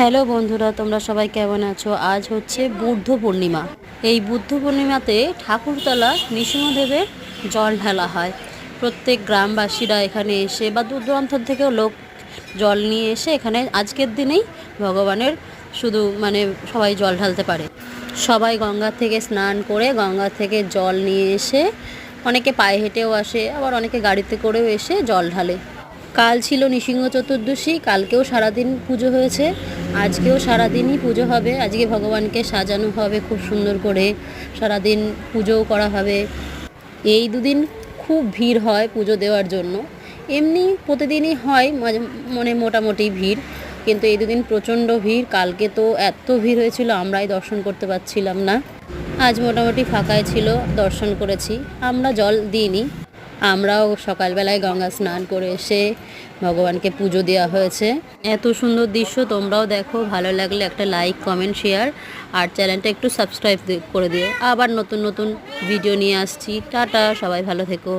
Hello বন্ধুরা, তোমরা সবাই কেমন আছো? আজ হচ্ছে বুদ্ধ পূর্ণিমা। এই বুদ্ধ পূর্ণিমাতে ঠাকুরতলা নৃসিংহদেবের জল ঢালা হয়। প্রত্যেক গ্রামবাসীরা এখানে এসে বা দূর দূরান্ত থেকেও লোক জল নিয়ে এসে এখানে আজকের দিনেই ভগবানের শুধু সবাই জল ঢালতে পারে। সবাই গঙ্গা থেকে স্নান করে গঙ্গা থেকে জল নিয়ে এসে অনেকে পায়ে হেঁটেও আসে, আবার অনেকে গাড়িতে করেও এসে জল ঢালে। কাল ছিল নৃসিংহ চতুর্দশী, কালকেও সারাদিন পুজো হয়েছে, আজকেও সারাদিনই পুজো হবে। আজকে ভগবানকে সাজানো হবে খুব সুন্দর করে, সারাদিন পুজোও করা হবে। এই দুদিন খুব ভিড় হয় পুজো দেওয়ার জন্য। এমনি প্রতিদিনই হয় মোটামুটি ভিড়, কিন্তু এই দুদিন প্রচণ্ড ভিড়। কালকে তো এত ভিড় হয়েছিল আমরাই দর্শন করতে পারছিলাম না। আজ মোটামুটি ফাঁকাই ছিল, দর্শন করেছি। আমরা জল দিইনি, আমরাও সকালবেলায় গঙ্গা স্নান করে এসে ভগবানকে পুজো দেওয়া হয়েছে। এত সুন্দর দৃশ্য তোমরাও দেখো, ভালো লাগলে একটা লাইক, কমেন্ট, শেয়ার আর চ্যানেলটা একটু সাবস্ক্রাইব করে দিও। আবার নতুন নতুন ভিডিও নিয়ে আসছি। টাটা, সবাই ভালো থেকো।